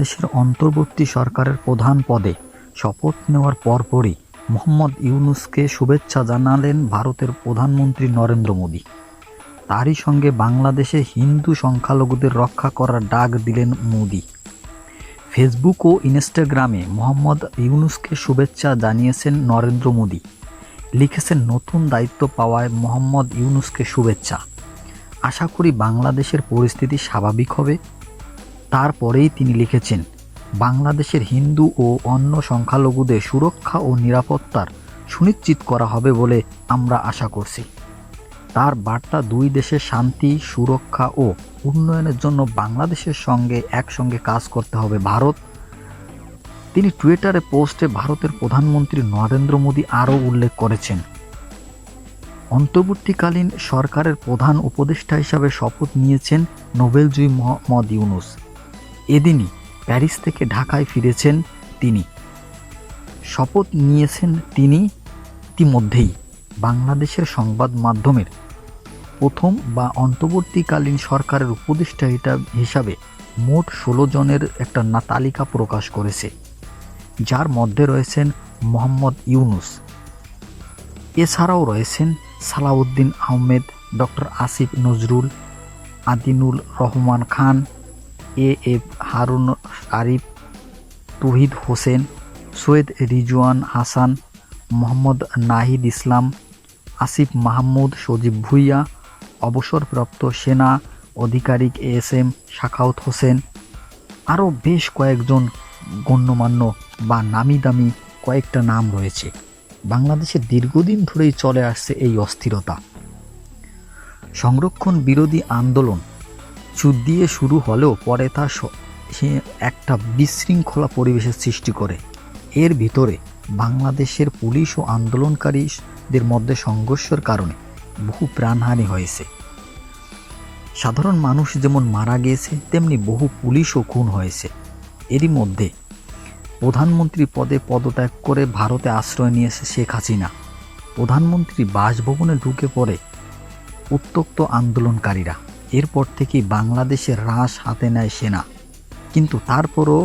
দেশের অন্তর্বর্তী সরকারের প্রধান পদে শপথ নেওয়ার পরপরই মোহাম্মদ ইউনূসকে শুভেচ্ছা জানালেন ভারতের প্রধানমন্ত্রী নরেন্দ্র মোদি। তারই সঙ্গে বাংলাদেশে হিন্দু সংখ্যালঘুদের রক্ষা করার ডাক দিলেন মোদি। ফেসবুক ও ইনস্টাগ্রামে মোহাম্মদ ইউনূসকে শুভেচ্ছা জানিয়েছেন নরেন্দ্র মোদি। লিখেছেন, নতুন দায়িত্ব পাওয়ায় মোহাম্মদ ইউনূসকে শুভেচ্ছা। আশা করি বাংলাদেশের পরিস্থিতি স্বাভাবিক হবে। তারপরেই তিনি লিখেছেন, বাংলাদেশের হিন্দু ও অন্য সংখ্যালঘুদের সুরক্ষা ও নিরাপত্তার সুনিশ্চিত করা হবে বলে আমরা আশা করছি। তার বার্তা, দুই দেশের শান্তি, সুরক্ষা ও উন্নয়নের জন্য বাংলাদেশের সঙ্গে একসঙ্গে কাজ করতে হবে ভারত। তিনি টুইটারে পোস্টে ভারতের প্রধানমন্ত্রী নরেন্দ্র মোদি আরও উল্লেখ করেছেন, অন্তর্বর্তীকালীন সরকারের প্রধান উপদেষ্টা হিসাবে শপথ নিয়েছেন নোবেলজয়ী মোহাম্মদ ইউনূস। এদিনই প্যারিস থেকে ঢাকায় ফিরেছেন তিনি। শপথ নিয়েছেন তিনি। ইতিমধ্যেই বাংলাদেশের সংবাদ মাধ্যমের প্রথম বা অন্তর্বর্তীকালীন সরকারের উপদেষ্টা হিসাবে মোট 16 জনের একটা তালিকা প্রকাশ করেছে, যার মধ্যে রয়েছেন মোহাম্মদ ইউনূস। এছাড়াও রয়েছেন সালাউদ্দিন আহমেদ, ডক্টর আসিফ নজরুল, আদিনুল রহমান খান, এএফ হারুন আরিফ, তৌহিদ হোসেন, সৈয়দ রিজওয়ান হাসান, মোহাম্মদ নাহিদ ইসলাম, আসিফ মাহমুদ, সজীব ভুঁইয়া, অবসরপ্রাপ্ত সেনা আধিকারিক এএসএম সাখাওয়াত হোসেন। আরও বেশ কয়েকজন গণ্যমান্য বা নামি দামি কয়েকটা নাম রয়েছে। বাংলাদেশে দীর্ঘদিন ধরেই চলে আসছে এই অস্থিরতা। সংরক্ষণ বিরোধী আন্দোলন দিয়ে শুরু হলেও পরে তা একটা বিশৃঙ্খলা পরিবেশের সৃষ্টি করে। এর ভিতরে বাংলাদেশের পুলিশ ও আন্দোলনকারীদের মধ্যে সংঘর্ষের কারণে বহু প্রাণহানি হয়েছে। সাধারণ মানুষ যেমন মারা গিয়েছে, তেমনি বহু পুলিশও খুন হয়েছে। এরই মধ্যে প্রধানমন্ত্রী পদে পদত্যাগ করে ভারতে আশ্রয় নিয়েছে শেখ হাসিনা। প্রধানমন্ত্রী বাসভবনে ঢুকে পড়ে উত্তপ্ত আন্দোলনকারীরা। এরপর থেকেই বাংলাদেশের রাশ হাতে নেয় সেনা, কিন্তু তারপরও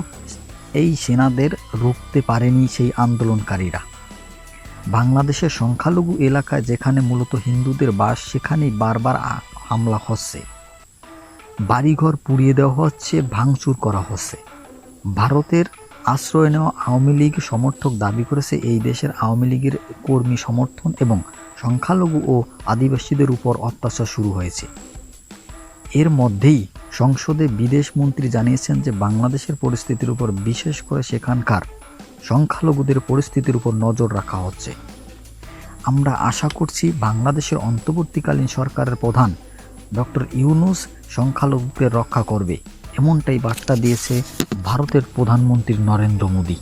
এই সেনাদের রুখতে পারেনি সেই আন্দোলনকারীরা। বাংলাদেশের সংখ্যালঘু এলাকায় যেখানে মূলত হিন্দুদের বাস, সেখানেই বারবার হামলা হচ্ছে, বাড়িঘর পুড়িয়ে দেওয়া হচ্ছে, ভাঙচুর করা হচ্ছে। ভারতের আশ্রয় নেওয়া আওয়ামী লীগ সমর্থক দাবি করেছে, এই দেশের আওয়ামী লীগের কর্মী সমর্থন এবং সংখ্যালঘু ও আদিবাসীদের উপর অত্যাচার শুরু হয়েছে। এর মধ্যেই সংসদে বিদেশ মন্ত্রী জানিয়েছেন যে বাংলাদেশের পরিস্থিতির উপর, বিশেষ করে সেখানকার সংখ্যালঘুদের পরিস্থিতির উপর নজর রাখা হচ্ছে। আমরা আশা করছি বাংলাদেশের অন্তর্বর্তীকালীন সরকারের প্রধান ডক্টর ইউনূস সংখ্যালঘুদের রক্ষা করবে, এমনটাই বার্তা দিয়েছে ভারতের প্রধানমন্ত্রী নরেন্দ্র মোদি।